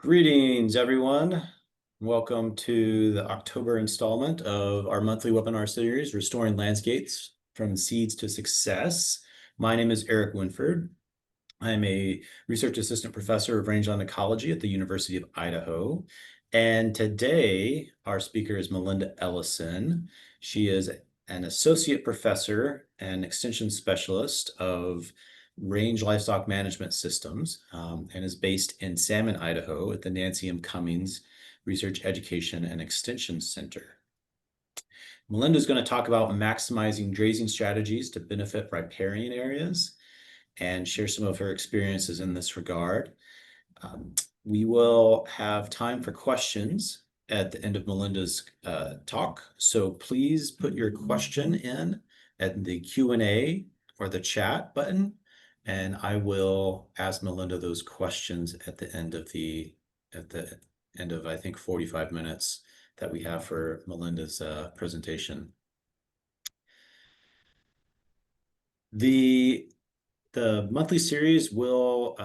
Greetings, everyone. Welcome to the October installment of our monthly webinar series, Restoring Landscapes from Seeds to Success. My name is Eric Winford. I'm a research assistant professor of rangeland ecology at the University of Idaho. And today, our speaker is Melinda Ellison. She is an associate professor and extension specialist of range livestock management systems and is based in Salmon, Idaho at the Nancy M. Cummings Research Education and Extension Center. Melinda is going to talk about maximizing grazing strategies to benefit riparian areas and share some of her experiences in this regard. We will have time for questions at the end of Melinda's talk. So please put your question in at the Q&A or the chat button, and I will ask Melinda those questions at the end of I think 45 minutes that we have for Melinda's presentation. The monthly series will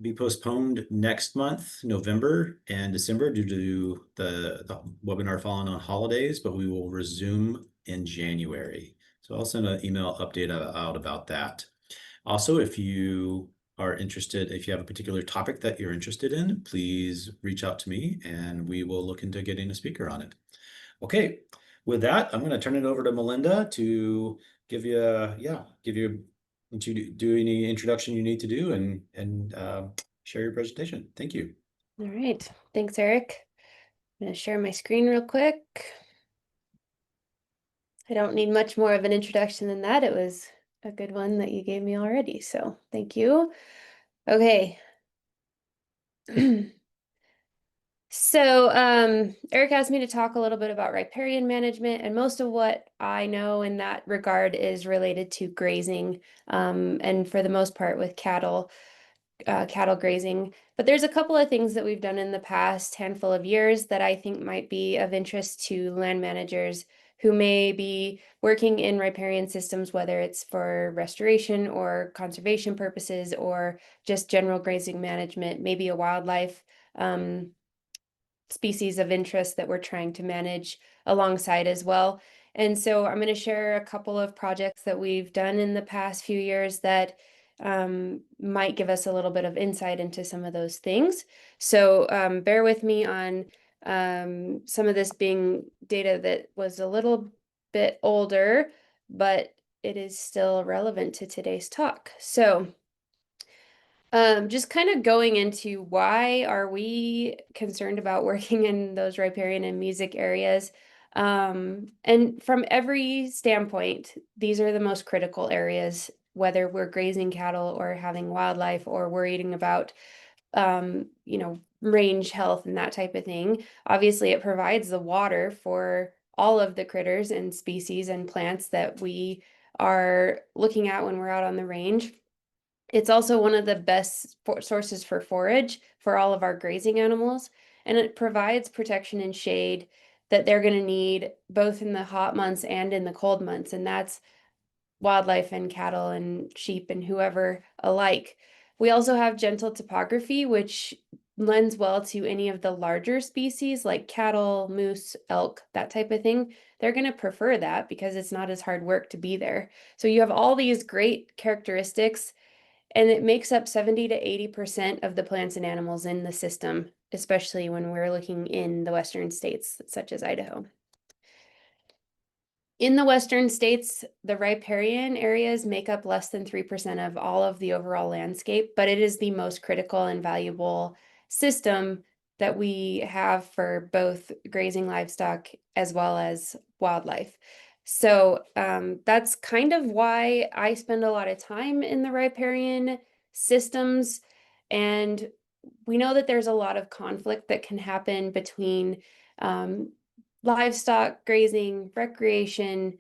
be postponed next month, November and December, due to the webinar falling on holidays, but we will resume in January. So I'll send an email update out about that. Also, if you are interested, if you have a particular topic that you're interested in, please reach out to me and we will look into getting a speaker on it. Okay, with that, I'm going to turn it over to Melinda to give you do any introduction you need to do and share your presentation. Thank you. All right, thanks, Eric. I'm going to share my screen real quick. I don't need much more of an introduction than that. It was a good one that you gave me already, so thank you. Okay. So Eric asked me to talk a little bit about riparian management, and most of what I know in that regard is related to grazing, and for the most part with cattle grazing. But there's a couple of things that we've done in the past handful of years that I think might be of interest to land managers who may be working in riparian systems, whether it's for restoration or conservation purposes or just general grazing management, maybe a wildlife species of interest that we're trying to manage alongside as well. And so I'm going to share a couple of projects that we've done in the past few years that might give us a little bit of insight into some of those things. So bear with me on some of this being data that was a little bit older, but it is still relevant to today's talk. So just kind of going into why are we concerned about working in those riparian and music areas? And from every standpoint, these are the most critical areas, whether we're grazing cattle or having wildlife or worrying about, range health and that type of thing. Obviously, it provides the water for all of the critters and species and plants that we are looking at when we're out on the range. It's also one of the best sources for forage for all of our grazing animals, and it provides protection and shade that they're going to need both in the hot months and in the cold months, and that's wildlife and cattle and sheep and whoever alike. We also have gentle topography, which lends well to any of the larger species like cattle, moose, elk, that type of thing. They're going to prefer that because it's not as hard work to be there. So you have all these great characteristics, and it makes up 70 to 80% of the plants and animals in the system, especially when we're looking in the western states, such as Idaho. In the western states, the riparian areas make up less than 3% of all of the overall landscape, but it is the most critical and valuable system that we have for both grazing livestock as well as wildlife. So that's kind of why I spend a lot of time in the riparian systems. And we know that there's a lot of conflict that can happen between livestock, grazing, recreation,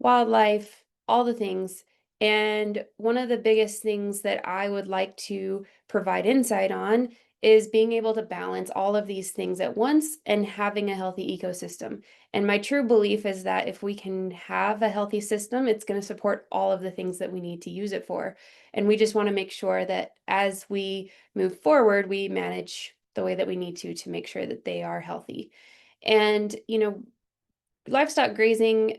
wildlife, all the things. And one of the biggest things that I would like to provide insight on is being able to balance all of these things at once and having a healthy ecosystem. And my true belief is that if we can have a healthy system, it's going to support all of the things that we need to use it for. And we just want to make sure that as we move forward, we manage the way that we need to make sure that they are healthy. And, livestock grazing,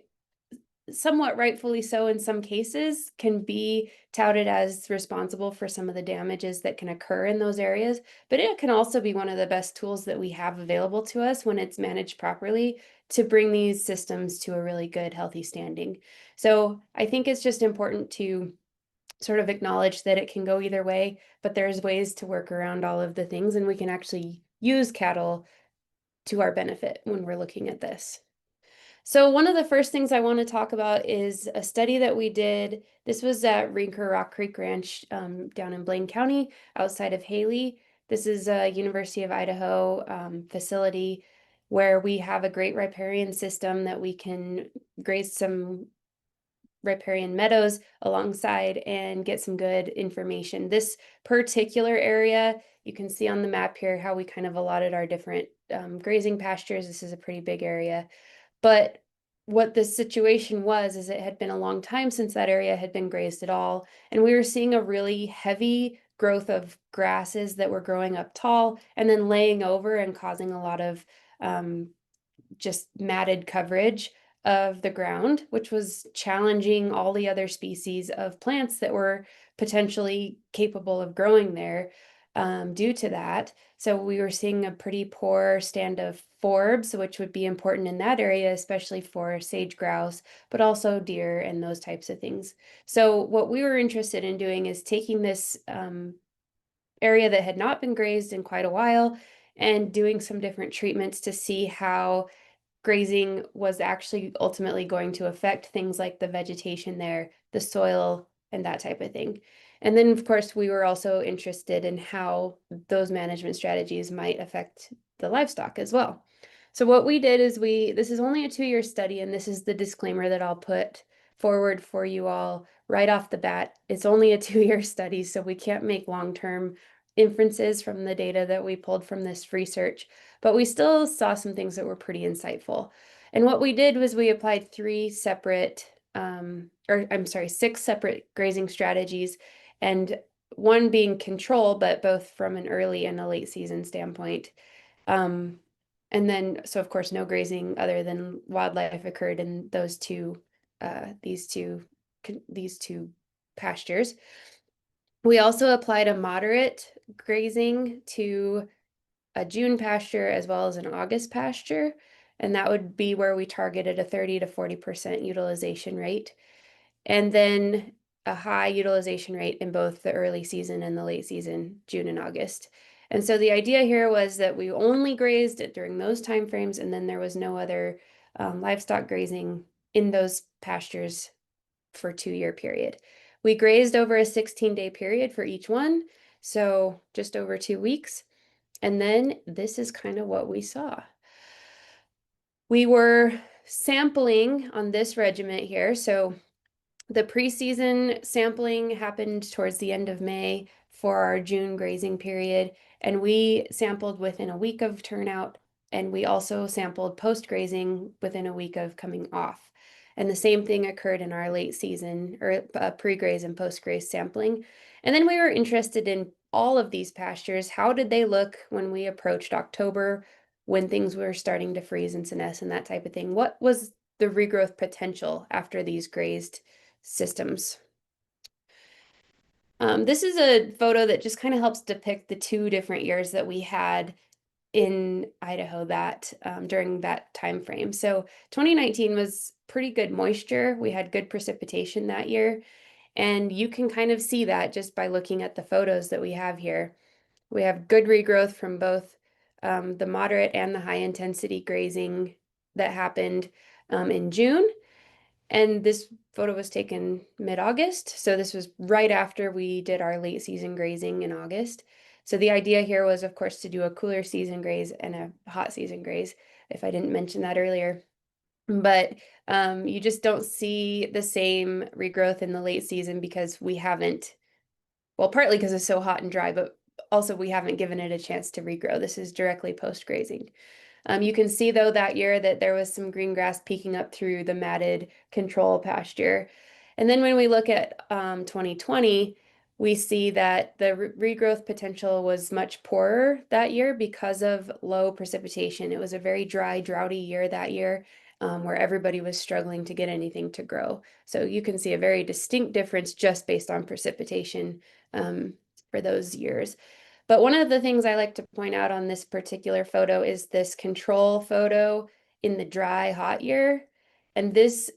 somewhat rightfully so in some cases, can be touted as responsible for some of the damages that can occur in those areas, but it can also be one of the best tools that we have available to us when it's managed properly to bring these systems to a really good, healthy standing. So I think it's just important to sort of acknowledge that it can go either way, but there's ways to work around all of the things, and we can actually use cattle to our benefit when we're looking at this. So one of the first things I want to talk about is a study that we did. This was at Rinker Rock Creek Ranch down in Blaine County, outside of Haley. This is a University of Idaho facility where we have a great riparian system that we can graze some riparian meadows alongside and get some good information. This particular area, you can see on the map here how we kind of allotted our different grazing pastures. This is a pretty big area. But what the situation was is it had been a long time since that area had been grazed at all, and we were seeing a really heavy growth of grasses that were growing up tall and then laying over and causing a lot of just matted coverage of the ground, which was challenging all the other species of plants that were potentially capable of growing there due to that. So we were seeing a pretty poor stand of forbs, which would be important in that area, especially for sage grouse, but also deer and those types of things. So what we were interested in doing is taking this area that had not been grazed in quite a while and doing some different treatments to see how grazing was actually ultimately going to affect things like the vegetation there, the soil, and that type of thing. And then, of course, we were also interested in how those management strategies might affect the livestock as well. So what we did is this is only a 2-year study, and this is the disclaimer that I'll put forward for you all right off the bat. It's only a 2-year study, so we can't make long-term inferences from the data that we pulled from this research, but we still saw some things that were pretty insightful. And what we did was we applied 6 separate grazing strategies, and one being control, but both from an early and a late season standpoint. And then, so of course, no grazing other than wildlife occurred in these two pastures. We also applied a moderate grazing to a June pasture as well as an August pasture, and that would be where we targeted a 30 to 40% utilization rate, and then a high utilization rate in both the early season and the late season, June and August. And so the idea here was that we only grazed it during those time frames, and then there was no other livestock grazing in those pastures for 2-year period. We grazed over a 16-day period for each one, so just over 2 weeks. And then this is kind of what we saw. We were sampling on this regiment here. So the preseason sampling happened towards the end of May for our June grazing period, and we sampled within a week of turnout, and we also sampled post-grazing within a week of coming off. And the same thing occurred in our late season or pre-graze and post-graze sampling. And then we were interested in all of these pastures. How did they look when we approached October, when things were starting to freeze and senesce and that type of thing? What was the regrowth potential after these grazed systems? This is a photo that just kind of helps depict the 2 different years that we had in Idaho that during that time frame. So 2019 was pretty good moisture. We had good precipitation that year, and you can kind of see that just by looking at the photos that we have here. We have good regrowth from both the moderate and the high intensity grazing that happened in June. And this photo was taken mid-August. So this was right after we did our late season grazing in August. So the idea here was, of course, to do a cooler season graze and a hot season graze, if I didn't mention that earlier. But you just don't see the same regrowth in the late season because we haven't, well, partly because it's so hot and dry, but also we haven't given it a chance to regrow. This is directly post-grazing. You can see, though, that year that there was some green grass peeking up through the matted control pasture. And then when we look at 2020, we see that the regrowth potential was much poorer that year because of low precipitation. It was a very dry, droughty year that year, where everybody was struggling to get anything to grow. So you can see a very distinct difference just based on precipitation for those years. But one of the things I like to point out on this particular photo is this control photo in the dry, hot year. And this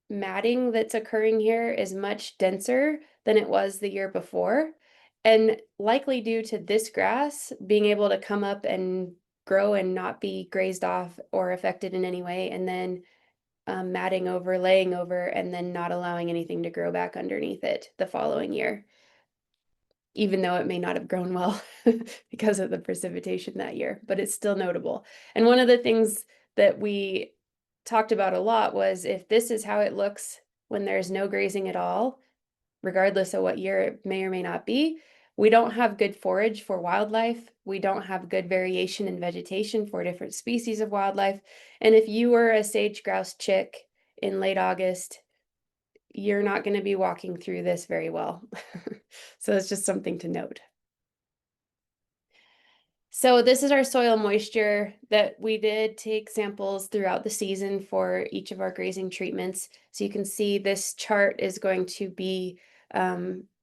matting that's occurring here is much denser than it was the year before, and likely due to this grass being able to come up and grow and not be grazed off or affected in any way, and then matting over, laying over, and then not allowing anything to grow back underneath it the following year, even though it may not have grown well because of the precipitation that year, but it's still notable. And one of the things that we talked about a lot was if this is how it looks when there's no grazing at all, regardless of what year it may or may not be, we don't have good forage for wildlife. We don't have good variation in vegetation for different species of wildlife. And if you were a sage grouse chick in late August, you're not going to be walking through this very well. So it's just something to note. So this is our soil moisture that we did take samples throughout the season for each of our grazing treatments. So you can see this chart is going to be,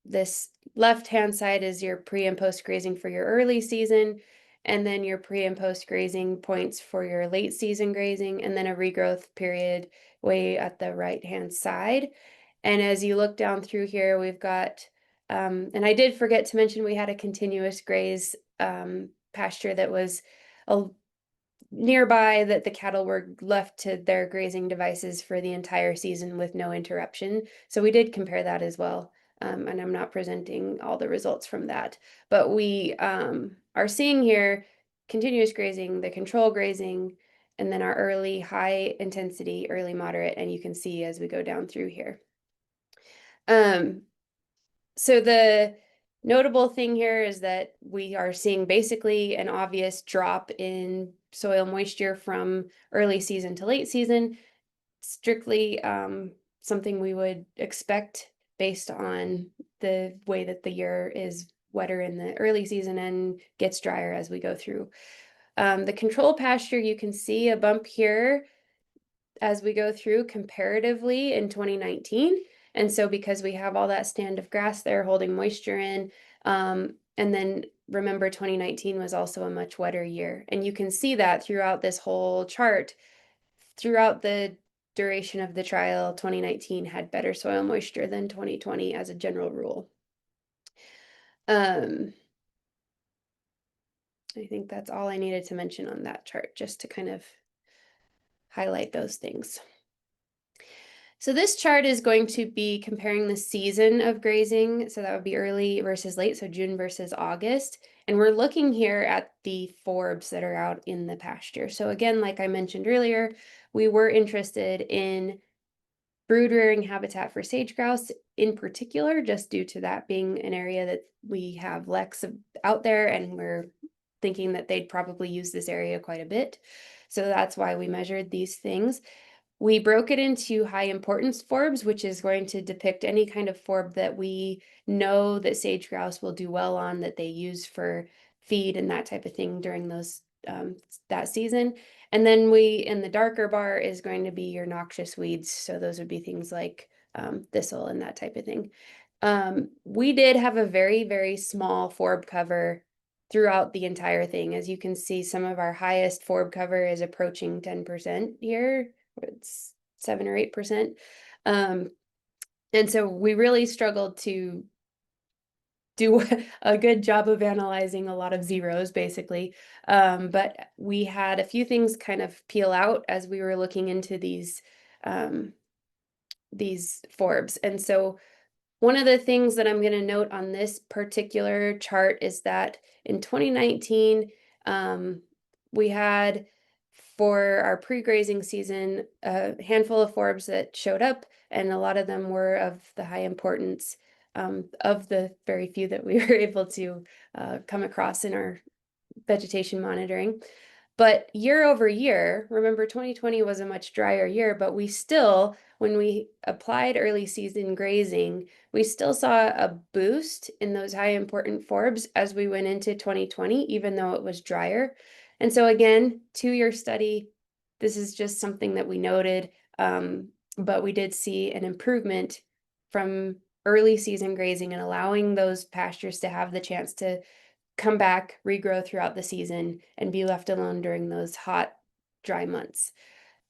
this left-hand side is your pre and post grazing for your early season, and then your pre and post grazing points for your late season grazing, and then a regrowth period way at the right-hand side. And as you look down through here, we've got, and I did forget to mention we had a continuous graze pasture that was nearby that the cattle were left to their grazing devices for the entire season with no interruption. So we did compare that as well. And I'm not presenting all the results from that, but we are seeing here continuous grazing, the control grazing, and then our early high intensity, early moderate, and you can see as we go down through here. So the notable thing here is that we are seeing basically an obvious drop in soil moisture from early season to late season, strictly something we would expect based on the way that the year is wetter in the early season and gets drier as we go through. The control pasture, you can see a bump here as we go through comparatively in 2019. And so because we have all that stand of grass there holding moisture in, and then remember 2019 was also a much wetter year. And you can see that throughout this whole chart, throughout the duration of the trial, 2019 had better soil moisture than 2020 as a general rule. I think that's all I needed to mention on that chart, just to kind of highlight those things. So this chart is going to be comparing the season of grazing. So that would be early versus late, so June versus August. And we're looking here at the forbs that are out in the pasture. So again, like I mentioned earlier, we were interested in brood rearing habitat for sage grouse in particular, just due to that being an area that we have leks out there, and we're thinking that they'd probably use this area quite a bit. So that's why we measured these things. We broke it into high importance forbs, which is going to depict any kind of forb that we know that sage grouse will do well on, that they use for feed and that type of thing during those that season. And then we, in the darker bar, is going to be your noxious weeds. So those would be things like thistle and that type of thing. We did have a very, very small forb cover throughout the entire thing. As you can see, some of our highest forb cover is approaching 10% here. It's 7 or 8%. And so we really struggled to do a good job of analyzing a lot of zeros, basically. But we had a few things kind of peel out as we were looking into these forbs. And so one of the things that I'm going to note on this particular chart is that in 2019, we had, for our pre-grazing season, a handful of forbs that showed up, and a lot of them were of the high importance, of the very few that we were able to come across in our vegetation monitoring. But year over year, remember 2020 was a much drier year, but we still, when we applied early season grazing, we still saw a boost in those high important forbs as we went into 2020, even though it was drier. And so again, 2-year study, this is just something that we noted, but we did see an improvement from early season grazing and allowing those pastures to have the chance to come back, regrow throughout the season, and be left alone during those hot, dry months.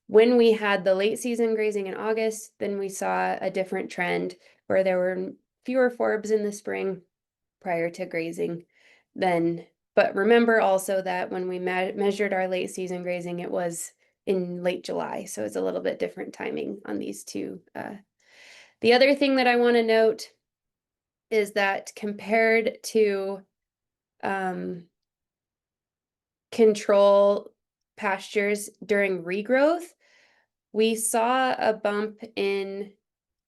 When we had the late season grazing in August, then we saw a different trend where there were fewer forbs in the spring prior to grazing then. But remember also that when we measured our late season grazing, it was in late July. So it's a little bit different timing on these two. The other thing that I want to note is that compared to control pastures during regrowth, we saw a bump in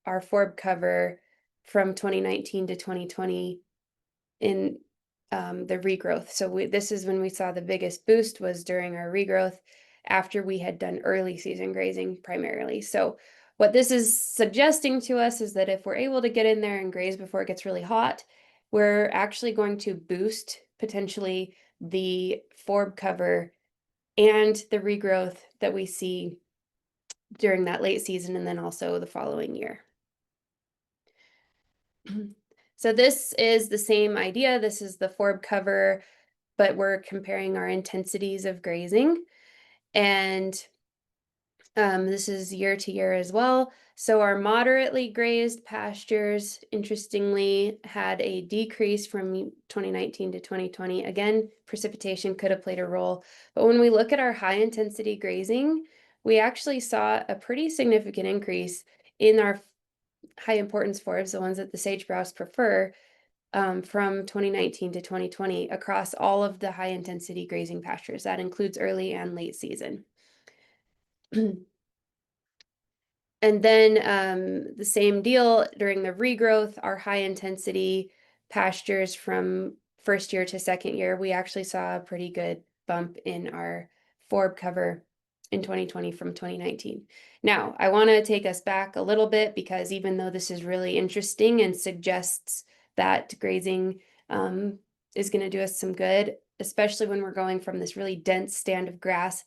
our forb cover from 2019 to 2020 in the regrowth. So this is when we saw the biggest boost was during our regrowth after we had done early season grazing primarily. So what this is suggesting to us is that if we're able to get in there and graze before it gets really hot, we're actually going to boost potentially the forb cover and the regrowth that we see during that late season and then also the following year. So this is the same idea. This is the forb cover, but we're comparing our intensities of grazing. And this is year to year as well. So our moderately grazed pastures, interestingly, had a decrease from 2019 to 2020. Again, precipitation could have played a role. But when we look at our high intensity grazing, we actually saw a pretty significant increase in our high importance forbs, the ones that the sage grouse prefer, from 2019 to 2020 across all of the high intensity grazing pastures. That includes early and late season. And then the same deal during the regrowth, our high intensity pastures from first year to second year, we actually saw a pretty good bump in our forb cover in 2020 from 2019. Now, I want to take us back a little bit because even though this is really interesting and suggests that grazing is going to do us some good, especially when we're going from this really dense stand of grass,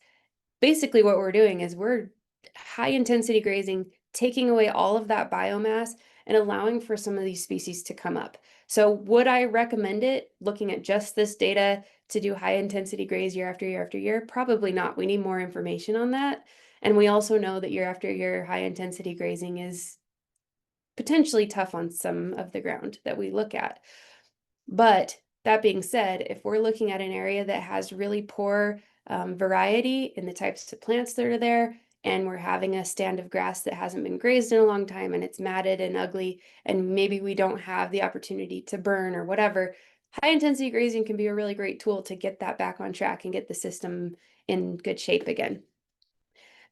basically what we're doing is we're high intensity grazing, taking away all of that biomass and allowing for some of these species to come up. So would I recommend it, looking at just this data, to do high intensity graze year after year after year? Probably not. We need more information on that. And we also know that year after year, high intensity grazing is potentially tough on some of the ground that we look at. But that being said, if we're looking at an area that has really poor variety in the types of plants that are there, and we're having a stand of grass that hasn't been grazed in a long time and it's matted and ugly, and maybe we don't have the opportunity to burn or whatever, high intensity grazing can be a really great tool to get that back on track and get the system in good shape again.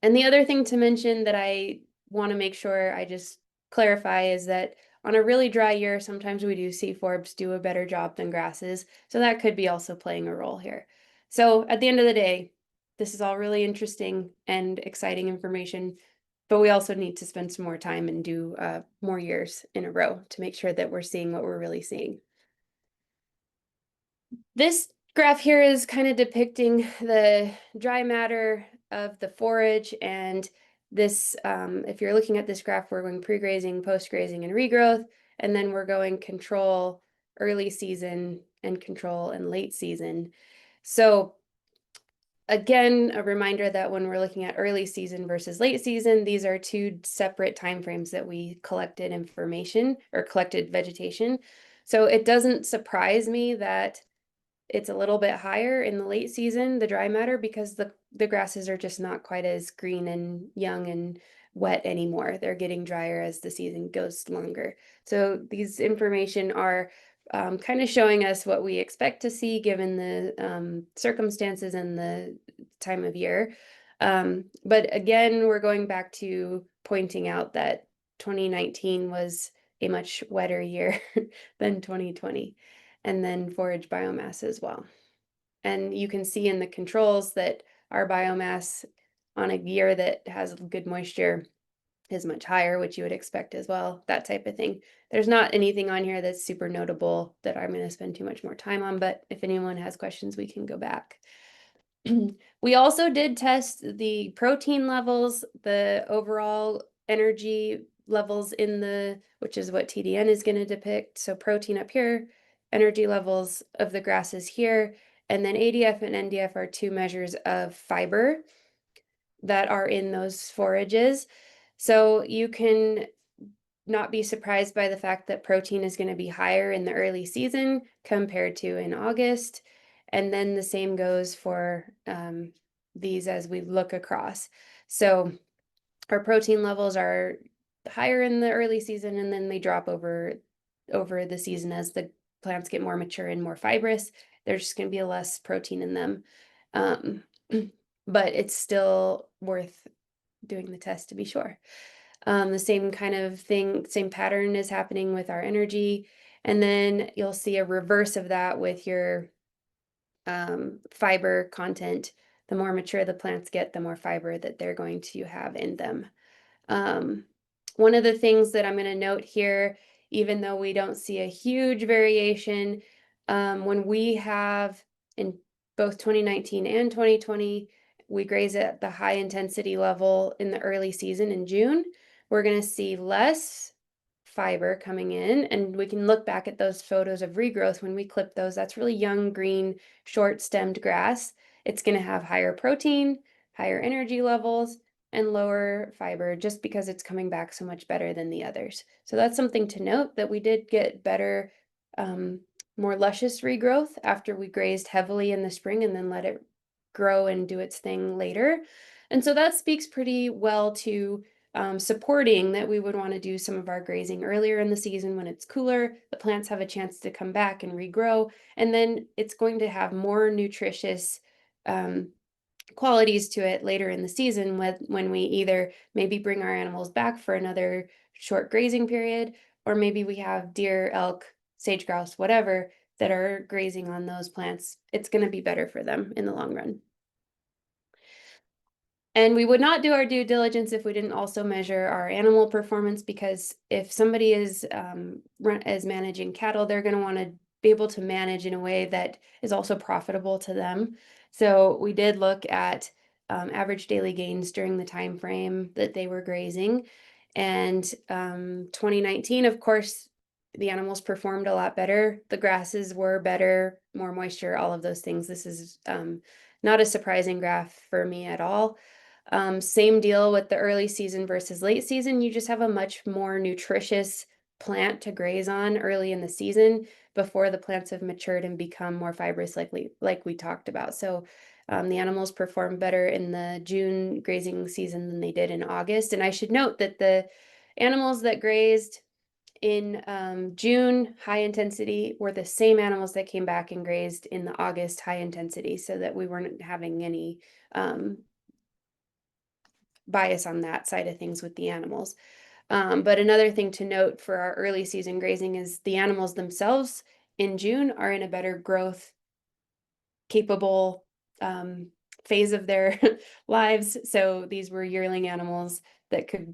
And the other thing to mention that I want to make sure I just clarify is that on a really dry year, sometimes we do see forbs do a better job than grasses. So that could be also playing a role here. So at the end of the day, this is all really interesting and exciting information, but we also need to spend some more time and do more years in a row to make sure that we're seeing what we're really seeing. This graph here is kind of depicting the dry matter of the forage, and this, if you're looking at this graph, we're going pre-grazing, post-grazing, and regrowth, and then we're going control early season and control and late season. So again, a reminder that when we're looking at early season versus late season, these are two separate timeframes that we collected information or collected vegetation. So it doesn't surprise me that it's a little bit higher in the late season, the dry matter, because the grasses are just not quite as green and young and wet anymore. They're getting drier as the season goes longer. So these information are kind of showing us what we expect to see given the circumstances and the time of year. But again, we're going back to pointing out that 2019 was a much wetter year than 2020. And then forage biomass as well. And you can see in the controls that our biomass on a year that has good moisture is much higher, which you would expect as well, that type of thing. There's not anything on here that's super notable that I'm going to spend too much more time on, but if anyone has questions, we can go back. We also did test the protein levels, the overall energy levels in the, which is what TDN is going to depict. So protein up here, energy levels of the grasses here, and then ADF and NDF are two measures of fiber that are in those forages. So you can not be surprised by the fact that protein is going to be higher in the early season compared to in August. And then the same goes for these as we look across. So our protein levels are higher in the early season, and then they drop over the season as the plants get more mature and more fibrous. There's just going to be less protein in them. But it's still worth doing the test to be sure. The same kind of thing, same pattern is happening with our energy. And then you'll see a reverse of that with your fiber content. The more mature the plants get, the more fiber that they're going to have in them. One of the things that I'm going to note here, even though we don't see a huge variation, when we have in both 2019 and 2020, we graze at the high intensity level in the early season in June, we're going to see less fiber coming in, and we can look back at those photos of regrowth when we clip those. That's really young, green, short-stemmed grass. It's going to have higher protein, higher energy levels, and lower fiber just because it's coming back so much better than the others. So that's something to note, that we did get better, more luscious regrowth after we grazed heavily in the spring and then let it grow and do its thing later. And so that speaks pretty well to supporting that we would want to do some of our grazing earlier in the season when it's cooler. The plants have a chance to come back and regrow, and then it's going to have more nutritious qualities to it later in the season when we either maybe bring our animals back for another short grazing period, or maybe we have deer, elk, sage grouse, whatever, that are grazing on those plants. It's going to be better for them in the long run. And we would not do our due diligence if we didn't also measure our animal performance, because if somebody is managing cattle, they're going to want to be able to manage in a way that is also profitable to them. So we did look at average daily gains during the time frame that they were grazing. And 2019, of course, the animals performed a lot better. The grasses were better, more moisture, all of those things. This is not a surprising graph for me at all. Same deal with the early season versus late season. You just have a much more nutritious plant to graze on early in the season before the plants have matured and become more fibrous, like we talked about. So the animals perform better in the June grazing season than they did in August. And I should note that the animals that grazed in June high intensity were the same animals that came back and grazed in the August high intensity, so that we weren't having any bias on that side of things with the animals. But another thing to note for our early season grazing is the animals themselves in June are in a better growth capable phase of their lives. So these were yearling animals that could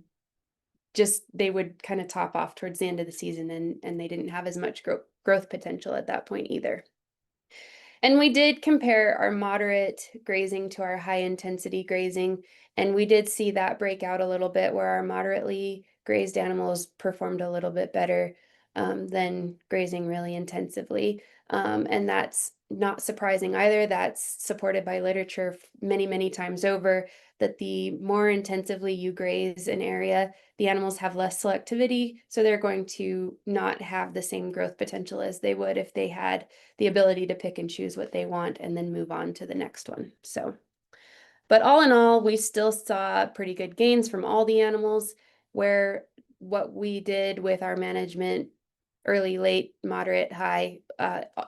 they would kind of top off towards the end of the season, and they didn't have as much growth potential at that point either. And we did compare our moderate grazing to our high intensity grazing, and we did see that break out a little bit, where our moderately grazed animals performed a little bit better than grazing really intensively. And that's not surprising either. That's supported by literature many, many times over, that the more intensively you graze an area, the animals have less selectivity, so they're going to not have the same growth potential as they would if they had the ability to pick and choose what they want and then move on to the next one. So, but all in all, we still saw pretty good gains from all the animals, where what we did with our management, early, late, moderate, high,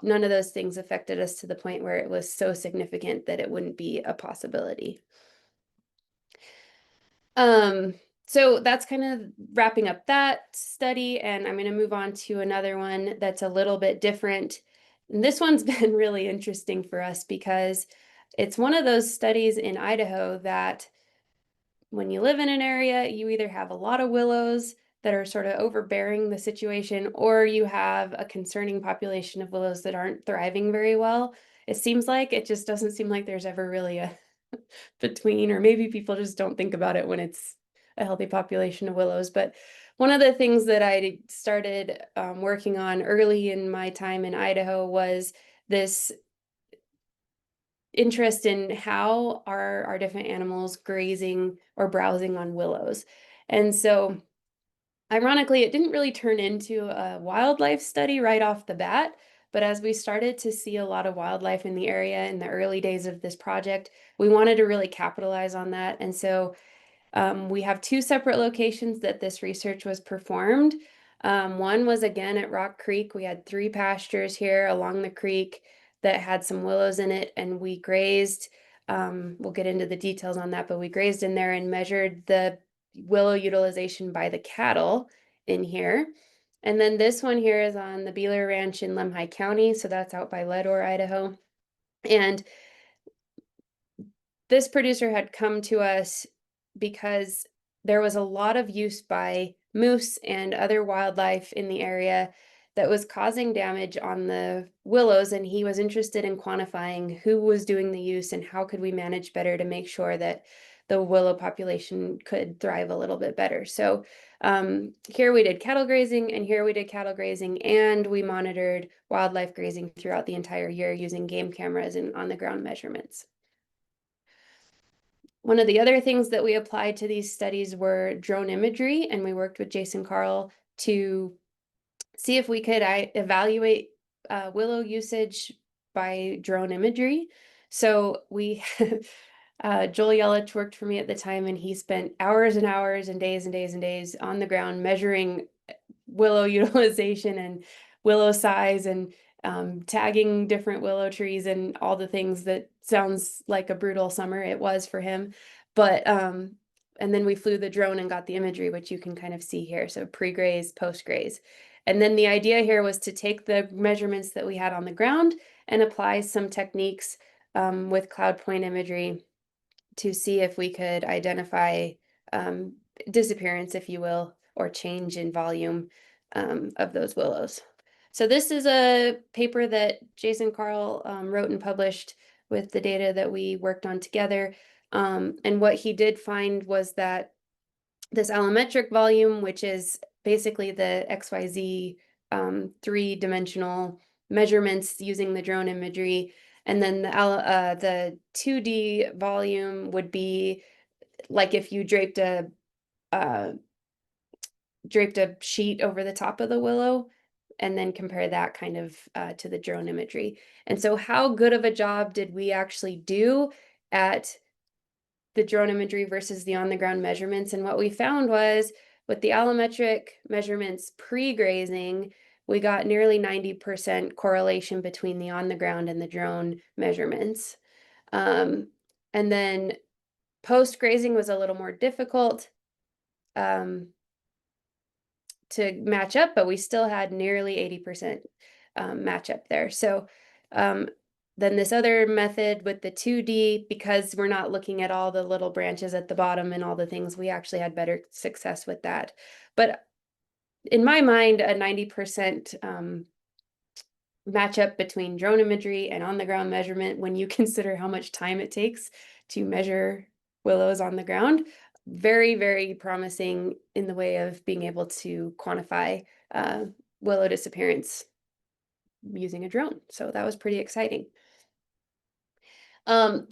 none of those things affected us to the point where it was so significant that it wouldn't be a possibility. So that's kind of wrapping up that study, and I'm going to move on to another one that's a little bit different. And this one's been really interesting for us because it's one of those studies in Idaho that when you live in an area, you either have a lot of willows that are sort of overbearing the situation, or you have a concerning population of willows that aren't thriving very well. It seems like it just doesn't seem like there's ever really a between, or maybe people just don't think about it when it's a healthy population of willows. But one of the things that I started working on early in my time in Idaho was this interest in how are our different animals grazing or browsing on willows. And so ironically, it didn't really turn into a wildlife study right off the bat, but as we started to see a lot of wildlife in the area in the early days of this project, we wanted to really capitalize on that. And so we have two separate locations that this research was performed. One was again at Rock Creek. We had 3 pastures here along the creek that had some willows in it, and we grazed. We'll get into the details on that, but we grazed in there and measured the willow utilization by the cattle in here. And then this one here is on the Beeler Ranch in Lemhi County, so that's out by Leadore, Idaho. And this producer had come to us because there was a lot of use by moose and other wildlife in the area that was causing damage on the willows, and he was interested in quantifying who was doing the use and how could we manage better to make sure that the willow population could thrive a little bit better. So here we did cattle grazing, and here we did cattle grazing, and we monitored wildlife grazing throughout the entire year using game cameras and on the ground measurements. One of the other things that we applied to these studies were drone imagery, and we worked with Jason Carl to see if we could evaluate willow usage by drone imagery. So we, Joel Yelich worked for me at the time, and he spent hours and hours and days and days and days on the ground measuring willow utilization and willow size and tagging different willow trees and all the things that sounds like a brutal summer. It was for him. But and then we flew the drone and got the imagery, which you can kind of see here. So pre-graze, post-graze. And then the idea here was to take the measurements that we had on the ground and apply some techniques with cloud point imagery to see if we could identify disappearance, if you will, or change in volume of those willows. So this is a paper that Jason Carl wrote and published with the data that we worked on together. And what he did find was that this allometric volume, which is basically the XYZ 3-dimensional measurements using the drone imagery, and then the 2D volume would be like if you draped a sheet over the top of the willow, and then compare that kind of to the drone imagery. And so how good of a job did we actually do at the drone imagery versus the on-the-ground measurements? And what we found was with the allometric measurements pre-grazing, we got nearly 90% correlation between the on-the-ground and the drone measurements. And then post-grazing was a little more difficult to match up, but we still had nearly 80% match up there. So then this other method with the 2D, because we're not looking at all the little branches at the bottom and all the things, we actually had better success with that. But in my mind, a 90% matchup between drone imagery and on-the-ground measurement, when you consider how much time it takes to measure willows on the ground, very, very promising in the way of being able to quantify willow disappearance using a drone. So that was pretty exciting.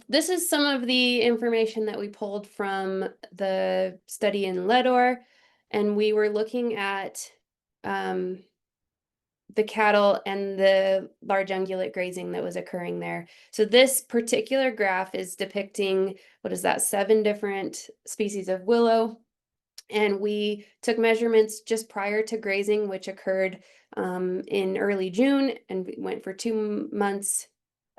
This is some of the information that we pulled from the study in Leadore, and we were looking at the cattle and the large ungulate grazing that was occurring there. So this particular graph is depicting, what is that, 7 different species of willow. And we took measurements just prior to grazing, which occurred in early June, and we went for 2 months.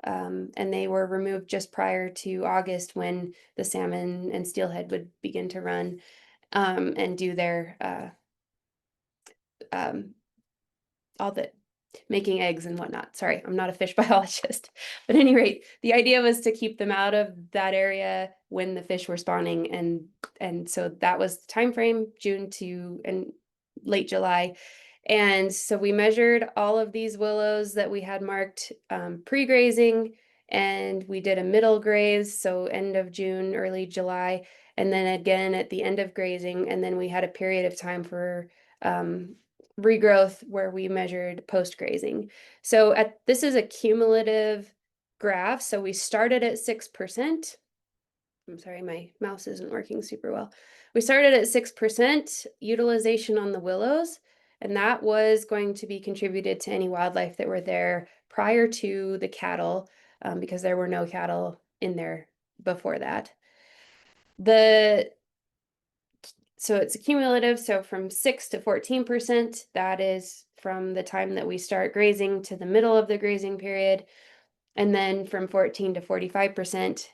And they were removed just prior to August, when the salmon and steelhead would begin to run and do their all the making eggs and whatnot. Sorry, I'm not a fish biologist. But at any rate, the idea was to keep them out of that area when the fish were spawning. And so that was the time frame, June to and late July. And so we measured all of these willows that we had marked pre-grazing, and we did a middle graze, so end of June, early July, and then again at the end of grazing, and then we had a period of time for regrowth where we measured post-grazing. So this is a cumulative graph. So we started at 6%. I'm sorry, my mouse isn't working super well. We started at 6% utilization on the willows, and that was going to be contributed to any wildlife that were there prior to the cattle, because there were no cattle in there before that. So it's a cumulative, so from 6 to 14%, that is from the time that we start grazing to the middle of the grazing period, and then from 14 to 45%,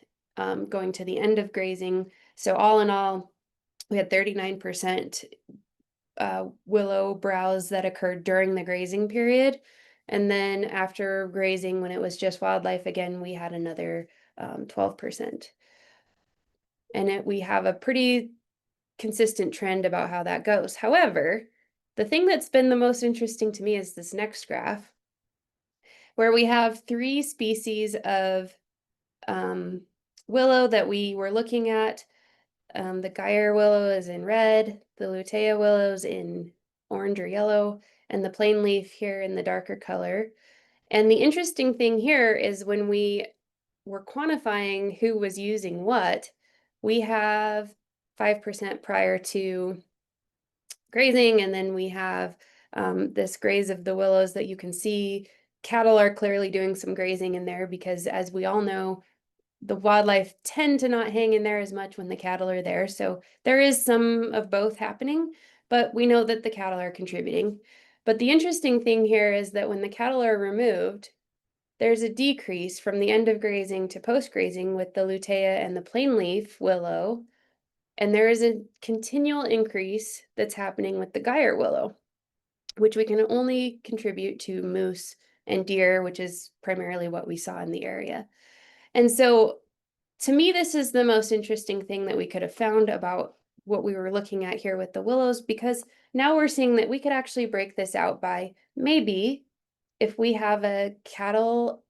going to the end of grazing. So all in all, we had 39% willow browse that occurred during the grazing period. And then after grazing, when it was just wildlife, again, we had another 12%. And we have a pretty consistent trend about how that goes. However, the thing that's been the most interesting to me is this next graph, where we have 3 species of willow that we were looking at. The Geyer willow is in red, the Lutea willow is in orange or yellow, and the plain leaf here in the darker color. And the interesting thing here is when we were quantifying who was using what, we have 5% prior to grazing, and then we have this graze of the willows that you can see. Cattle are clearly doing some grazing in there because, as we all know, the wildlife tend to not hang in there as much when the cattle are there. So there is some of both happening, but we know that the cattle are contributing. But the interesting thing here is that when the cattle are removed, there's a decrease from the end of grazing to post-grazing with the Lutea and the plain leaf willow. And there is a continual increase that's happening with the Geyer willow, which we can only contribute to moose and deer, which is primarily what we saw in the area. And so to me, this is the most interesting thing that we could have found about what we were looking at here with the willows, because now we're seeing that we could actually break this out by maybe if we have a cattle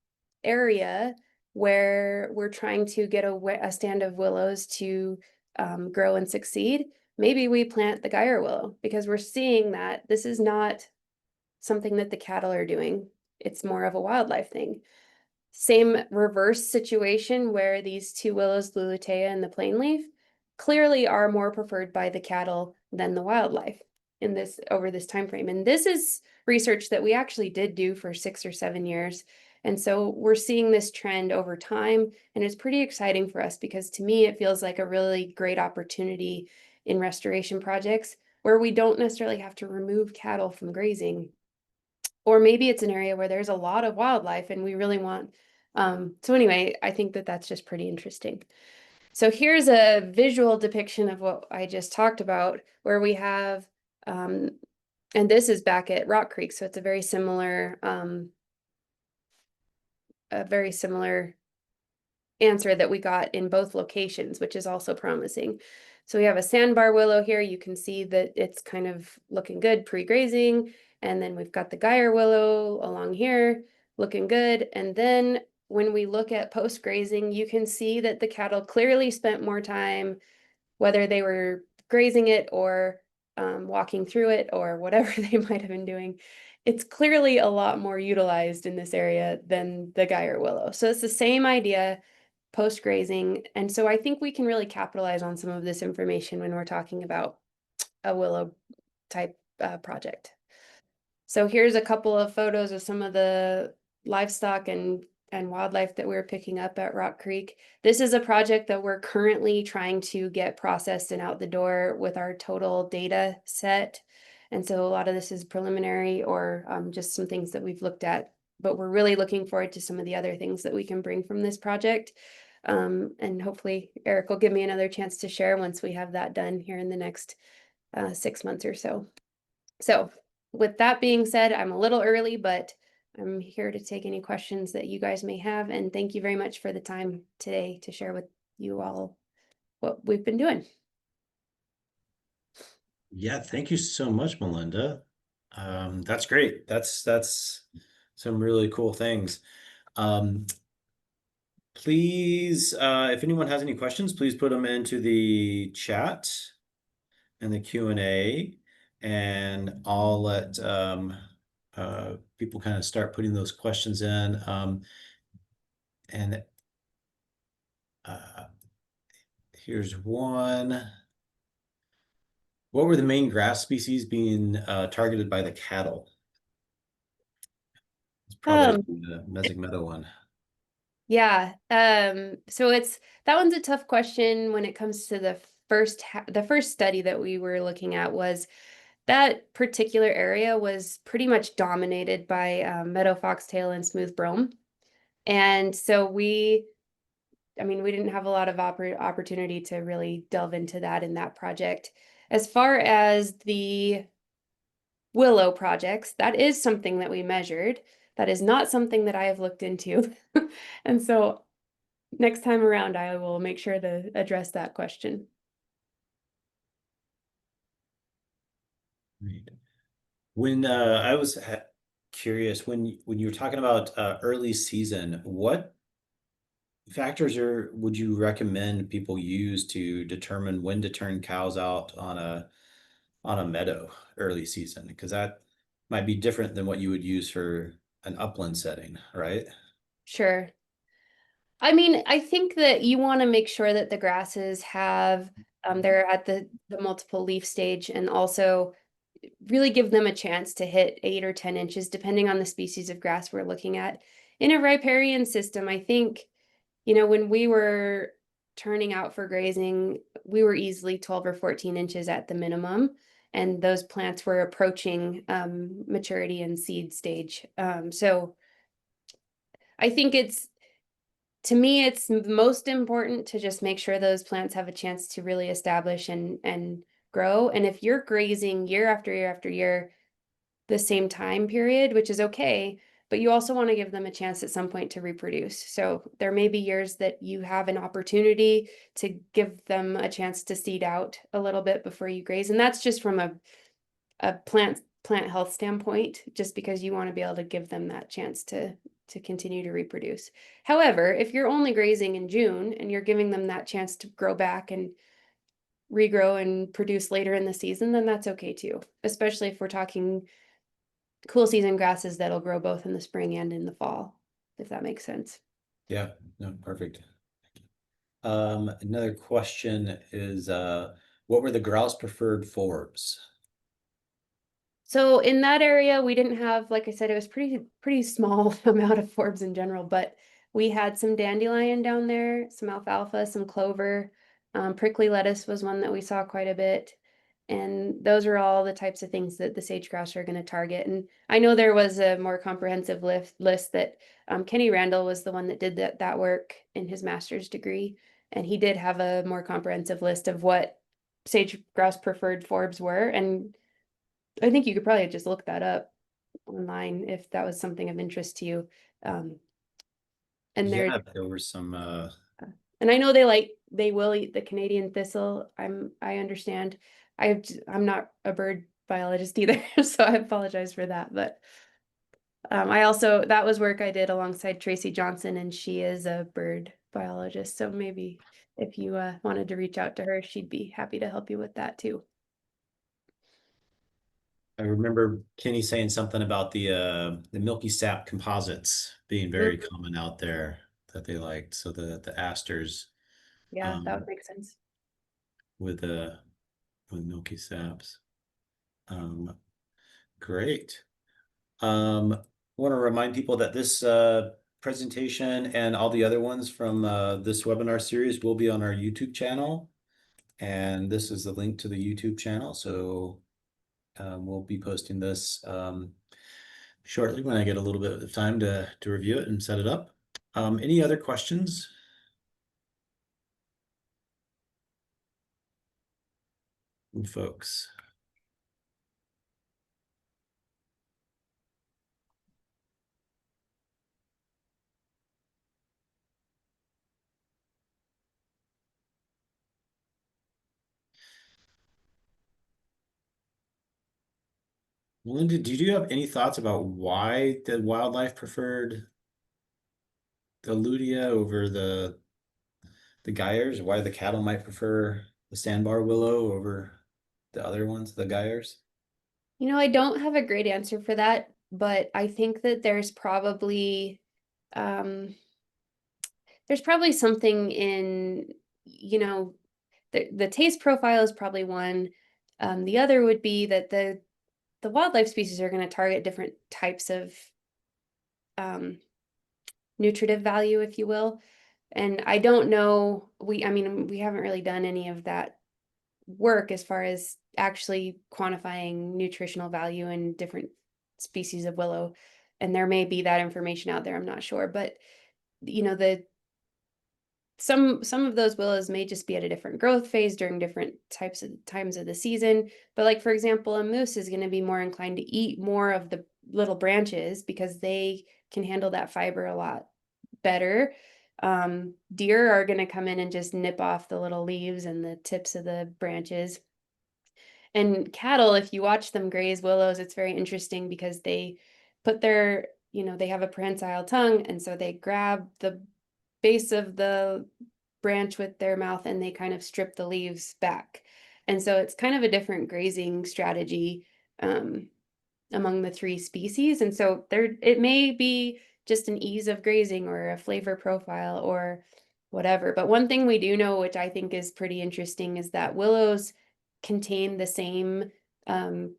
area where we're trying to get a stand of willows to grow and succeed, maybe we plant the Geyer willow, because we're seeing that this is not something that the cattle are doing. It's more of a wildlife thing. Same reverse situation where these 2 willows, the Lutea and the plain leaf, clearly are more preferred by the cattle than the wildlife in this over this time frame. And this is research that we actually did do for 6 or 7 years. And so we're seeing this trend over time, and it's pretty exciting for us because to me it feels like a really great opportunity in restoration projects where we don't necessarily have to remove cattle from grazing. Or maybe it's an area where there's a lot of wildlife and we really want. So anyway, I think that that's just pretty interesting. So here's a visual depiction of what I just talked about, where we have, and this is back at Rock Creek, so it's a very similar answer that we got in both locations, which is also promising. So we have a sandbar willow here. You can see that it's kind of looking good pre-grazing. And then we've got the Geyer willow along here looking good. And then when we look at post-grazing, you can see that the cattle clearly spent more time, whether they were grazing it or walking through it or whatever they might have been doing. It's clearly a lot more utilized in this area than the Geyer willow. So it's the same idea post-grazing. And so I think we can really capitalize on some of this information when we're talking about a willow type project. So here's a couple of photos of some of the livestock and wildlife that we're picking up at Rock Creek. This is a project that we're currently trying to get processed and out the door with our total data set. And so a lot of this is preliminary or just some things that we've looked at, but we're really looking forward to some of the other things that we can bring from this project. And hopefully Eric will give me another chance to share once we have that done here in the next 6 months or so. So with that being said, I'm a little early, but I'm here to take any questions that you guys may have, and thank you very much for the time today to share with you all what we've been doing. Yeah, thank you so much, Melinda. That's great. That's some really cool things. Um, please, if anyone has any questions, please put them into the chat and the Q&A, and I'll let people kind of start putting those questions in. And here's one. What were the main grass species being targeted by the cattle? It's probably Um, the Mesic Meadow one. yeah, so that one's a tough question when it comes to the first study that we were looking at was that particular area was pretty much dominated by meadow foxtail and smooth brome. And so we didn't have a lot of opportunity to really delve into that in that project. As far as the willow projects, that is something that we measured. That is not something that I have looked into. And so next time around, I will make sure to address that question. Right. When I was curious, when you were talking about early season, what factors would you recommend people use to determine when to turn cows out on a meadow early season? Because that might be different than what you would use for an upland setting, right? Sure. I mean, I think that you want to make sure that the grasses have they're at the multiple leaf stage, and also really give them a chance to hit 8 or 10 inches, depending on the species of grass we're looking at. In a riparian system, I think, when we were turning out for grazing, we were easily 12 or 14 inches at the minimum. And those plants were approaching maturity and seed stage. So I think to me, it's most important to just make sure those plants have a chance to really establish and grow. And if you're grazing year after year after year, the same time period, which is okay, but you also want to give them a chance at some point to reproduce. So there may be years that you have an opportunity to give them a chance to seed out a little bit before you graze. And that's just from a plant health standpoint, just because you want to be able to give them that chance to continue to reproduce. However, if you're only grazing in June and you're giving them that chance to grow back and regrow and produce later in the season, then that's okay too, especially if we're talking cool season grasses that'll grow both in the spring and in the fall, if that makes sense. Yeah, no, perfect. Another question is, what were the grouse preferred forbs? So in that area, we didn't have, like I said, it was pretty small amount of forbs in general, but we had some dandelion down there, some alfalfa, some clover. Prickly lettuce was one that we saw quite a bit. And those are all the types of things that the sage grouse are going to target. And I know there was a more comprehensive list that Kenny Randall was the one that did that work in his master's degree. And he did have a more comprehensive list of what sage grouse preferred forbs were. And I think you could probably just look that up online if that was something of interest to you. Um, and there, Yeah, there were some and I know they will eat the Canadian thistle. I understand. I'm not a bird biologist either, so I apologize for that. But I also that was work I did alongside Tracy Johnson, and she is a bird biologist. So maybe if you wanted to reach out to her, she'd be happy to help you with that too. I remember Kenny saying something about the milky sap composites being very Mhm. common out there that they liked. So the asters Yeah, that um would make sense. with the with milky saps. Um great. Want to remind people that this presentation and all the other ones from this webinar series will be on our YouTube channel. And this is the link to the YouTube channel. So we'll be posting this shortly when I get a little bit of time to review it and set it up. Any other questions, folks? Melinda, do you have any thoughts about why the wildlife preferred the Lutea over the gyres, or why the cattle might prefer the sandbar willow over the other ones, the gyres? I don't have a great answer for that, but I think that um, there's probably something in, you know, the taste profile is probably one. The other would be that the wildlife species are going to target different types of um, nutritive value, if you will. And I don't know, I mean, we haven't really done any of that work as far as actually quantifying nutritional value in different species of willow. And there may be that information out there, I'm not sure. But the some of those willows may just be at a different growth phase during different types of times of the season. But like for example, a moose is going to be more inclined to eat more of the little branches because they can handle that fiber a lot better. Deer are going to come in and just nip off the little leaves and the tips of the branches. And cattle, if you watch them graze willows, it's very interesting because they put they have a prehensile tongue, and so they grab the base of the branch with their mouth and they kind of strip the leaves back. And so it's kind of a different grazing strategy um, among the three species. And so it may be just an ease of grazing or a flavor profile or whatever. But one thing we do know, which I think is pretty interesting, is that willows contain the same um,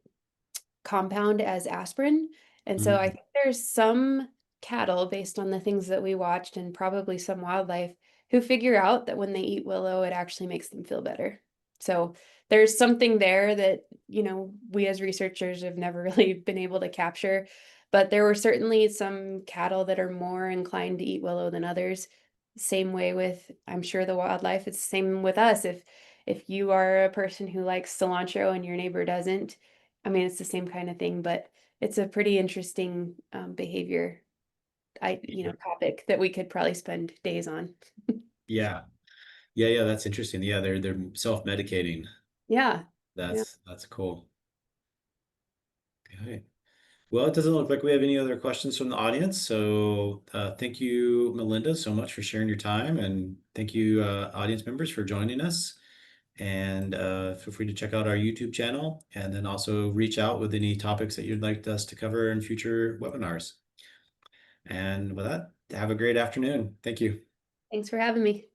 compound as aspirin. And so I Mm. think there's some cattle, based on the things that we watched, and probably some wildlife, who figure out that when they eat willow, it actually makes them feel better. So there's something there that, we as researchers have never really been able to capture. But there were certainly some cattle that are more inclined to eat willow than others. Same way with, I'm sure, the wildlife. It's the same with us. If you are a person who likes cilantro and your neighbor doesn't, I mean, it's the same kind of thing, but it's a pretty interesting behavior topic that we could probably spend days on. Yeah. Yeah, that's interesting. Yeah, they're self-medicating. Yeah. Yeah. That's cool. Okay. Well, it doesn't look like we have any other questions from the audience. So thank you, Melinda, so much for sharing your time. And thank you, audience members, for joining us. And feel free to check out our YouTube channel and then also reach out with any topics that you'd like us to cover in future webinars. And with that, have a great afternoon. Thank you. Thanks for having me.